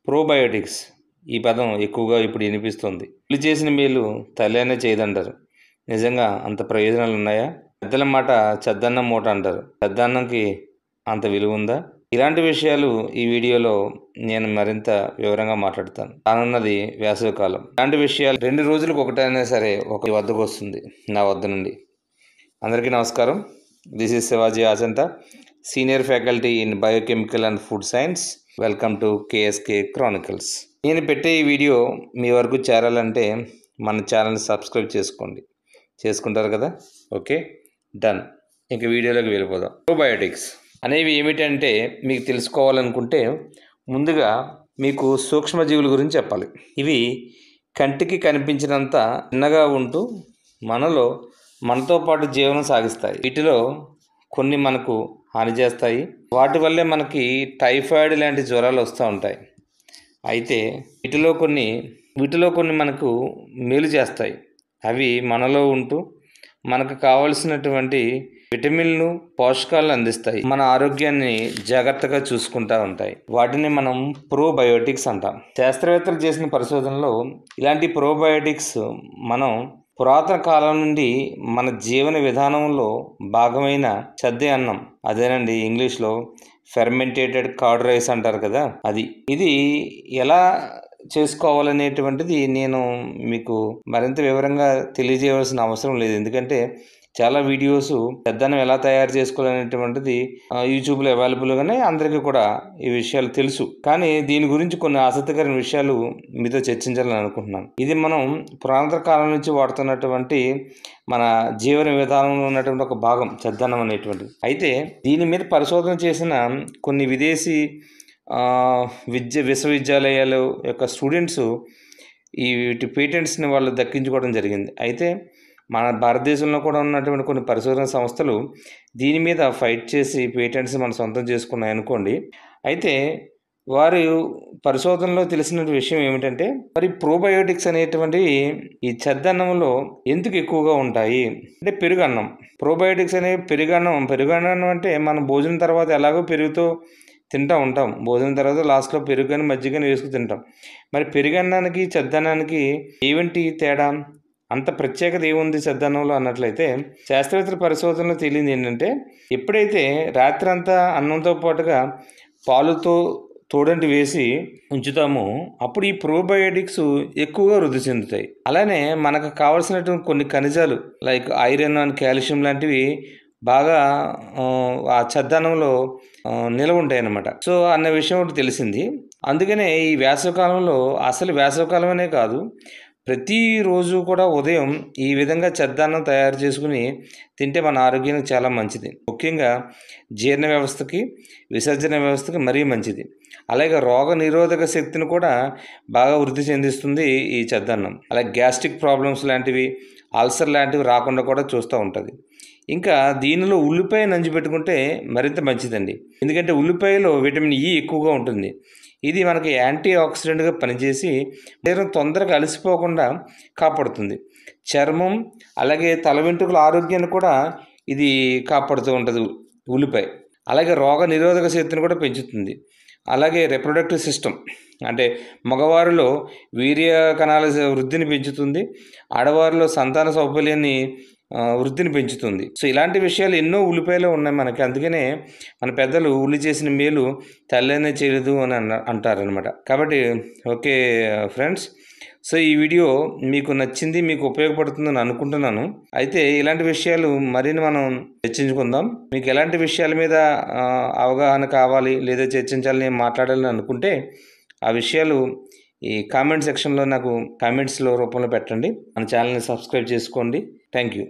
Probiotics ఈ పదం ఎక్కువగా ఇప్పుడు వినిపిస్తుంది. తల్లి చేసిన మేలు తల్లైనా చేయదంటారు. నిజంగా అంత ప్రయోజనాలు ఉన్నాయా? పెద్దల మాట చెద్దన్నం మూట అంటారు. చెద్దన్నంకి అంత విలువ ఉందా? ఇలాంటి విషయాలు ఈ వీడియోలో నేను మరింత వివరంగా మాట్లాడతాను. రానున్నది వేసవికాలం. ఇలాంటి విషయాలు 2 రోజులకు ఒకటైనా సరే ఒక వద్దకు వస్తుంది నా వద్ద నుండి. అందరికీ నమస్కారం. This is Shivaji Achanta, senior faculty in biochemical and food science. Welcome to KSK Chronicles. నేను పెట్టే ఈ వీడియో మీ వరకు చేరాలంటే మన ఛానల్ని సబ్స్క్రైబ్ చేసుకోండి. చేసుకుంటారు కదా? Okay, done. ఇంక వీడియోలోకి వెళ్ళిపోదాం. ప్రోబయోటిక్స్ అనేవి ఏమిటంటే మీకు తెలుసుకోవాలనుకుంటే ముందుగా మీకు సూక్ష్మజీవుల గురించి చెప్పాలి. ఇవి కంటికి కనిపించినంత చిన్నగా ఉంటూ మనతో పాటు జీవనం సాగిస్తాయి. వీటిలో కొన్ని మనకు హాని చేస్తాయి. వాటి వల్లే మనకి టైఫాయిడ్ లాంటి జ్వరాలు వస్తూ ఉంటాయి. అయితే వీటిలో కొన్ని మనకు మేలు చేస్తాయి. అవి మనలో ఉంటూ మనకు కావలసినటువంటి విటమిన్లు, పోషకాలను అందిస్తాయి. మన ఆరోగ్యాన్ని జాగ్రత్తగా చూసుకుంటూ ఉంటాయి. వాటిని మనం ప్రోబయోటిక్స్ అంటాం. శాస్త్రవేత్తలు చేసిన పరిశోధనలో ఇలాంటి ప్రోబయోటిక్స్ మనం పురాతన కాలం నుండి మన జీవన విధానంలో భాగమైన చద్దే అన్నం, అదేనండి ఇంగ్లీష్లో ఫెర్మెంటేటెడ్ కర్డ్ రైస్ అంటారు కదా, ఇది ఎలా చేసుకోవాలనేటువంటిది నేను మీకు మరింత వివరంగా తెలియజేయవలసిన అవసరం లేదు. ఎందుకంటే చాలా వీడియోస్ పెద్దన్నం ఎలా తయారు చేసుకోవాలనేటువంటిది యూట్యూబ్లో అవైలబుల్గానే అందరికీ కూడా ఈ విషయాలు తెలుసు. కానీ దీని గురించి కొన్ని ఆసక్తికరమైన విషయాలు మీతో చర్చించాలని అనుకుంటున్నాను. ఇది మనం పురాతన కాలం నుంచి వాడుతున్నటువంటి మన జీవన విధానంలో ఉన్నటువంటి ఒక భాగం చద్దన్నం అనేటువంటిది. అయితే దీని మీద పరిశోధన చేసిన కొన్ని విదేశీ విశ్వవిద్యాలయాలు యొక్క స్టూడెంట్స్ వీటి పేటెంట్స్ని వాళ్ళు దక్కించుకోవడం జరిగింది. అయితే మన భారతదేశంలో కూడా ఉన్నటువంటి కొన్ని పరిశోధన సంస్థలు దీని మీద ఫైట్ చేసి పేటెంట్స్ మనం సొంతం చేసుకున్నాయి అనుకోండి. అయితే వారి పరిశోధనలో తెలిసిన విషయం ఏమిటంటే, మరి ప్రోబయోటిక్స్ అనేటువంటివి ఈ చద్దన్నంలో ఎందుకు ఎక్కువగా ఉంటాయి అంటే పెరుగన్నం. ప్రోబయోటిక్స్ అనేవి పెరుగన్నం అంటే మనం భోజనం తర్వాత ఎలాగో పెరుగుతో తింటూ ఉంటాం. భోజనం తర్వాత లాస్ట్లో పెరుగు కానీ మజ్జిగ కానీ వేసుకు తింటాం. మరి పెరుగన్నానికి చద్దన్నానికి ఏమిటి తేడా? అంత ప్రత్యేకత ఏముంది చద్దన్నంలో అన్నట్లయితే శాస్త్రవేత్తల పరిశోధనలో తేలింది ఏంటంటే, ఎప్పుడైతే రాత్రి అంతా అన్నంతో పాటుగా పాలుతో తోడంటి వేసి ఉంచుతామో అప్పుడు ఈ ప్రోబయోటిక్స్ ఎక్కువగా వృద్ధి చెందుతాయి. అలానే మనకు కావాల్సినటువంటి కొన్ని ఖనిజాలు లైక్ ఐరన్ అండ్ కాల్షియం లాంటివి బాగా ఆ చద్దన్నంలో నిలవ ఉంటాయి అన్నమాట. సో అన్న విషయం ఒకటి తెలిసింది. అందుకనే ఈ వేసవికాలంలో, అసలు వేసవికాలమనే కాదు, ప్రతిరోజు కూడా ఉదయం ఈ విధంగా చద్దన్నం తయారు చేసుకుని తింటే మన ఆరోగ్యానికి చాలా మంచిది. ముఖ్యంగా జీర్ణ వ్యవస్థకి, విసర్జన వ్యవస్థకి మరీ మంచిది. అలాగే రోగ నిరోధక శక్తిని కూడా బాగా వృద్ధి చెందిస్తుంది ఈ చద్దన్నం. అలాగే గ్యాస్ట్రిక్ ప్రాబ్లమ్స్ లాంటివి, అల్సర్ లాంటివి రాకుండా కూడా చూస్తూ ఉంటుంది. ఇంకా దీనిలో ఉల్లిపాయ నంజు పెట్టుకుంటే మరింత మంచిదండి. ఎందుకంటే ఉల్లిపాయలో విటమిన్ ఈ ఎక్కువగా ఉంటుంది. ఇది మనకి యాంటీ ఆక్సిడెంట్గా పనిచేసి శరీరం తొందరగా అలసిపోకుండా కాపాడుతుంది. చర్మం అలాగే తల వెంట్రుకల ఆరోగ్యాన్ని కూడా ఇది కాపాడుతూ ఉంటుంది ఉల్లిపాయ. అలాగే రోగ నిరోధక శక్తిని కూడా పెంచుతుంది. అలాగే రిప్రొడక్టివ్ సిస్టమ్ అంటే మగవారిలో వీర్య కణాల వృద్ధిని పెంచుతుంది. ఆడవారిలో సంతాన సౌకర్యాన్ని వృద్ధిని పెంచుతుంది. సో ఇలాంటి విషయాలు ఎన్నో ఉల్లిపాయలో ఉన్నాయి మనకి. అందుకనే మన పెద్దలు ఉల్లి చేసిన మేలు తల్లైనా చేయలేదు అని అంటారనమాట. కాబట్టి ఓకే ఫ్రెండ్స్, సో ఈ వీడియో మీకు నచ్చింది, మీకు ఉపయోగపడుతుందని అనుకుంటున్నాను. అయితే ఇలాంటి విషయాలు మరిన్ని మనం చర్చించుకుందాం. మీకు ఎలాంటి విషయాల మీద అవగాహన కావాలి లేదా చర్చించాలని మాట్లాడాలని అనుకుంటే ఆ విషయాలు ఈ కామెంట్ సెక్షన్లో నాకు కామెంట్స్లో రూపంలో పెట్టండి. మన ఛానల్ని సబ్స్క్రైబ్ చేసుకోండి. Thank you.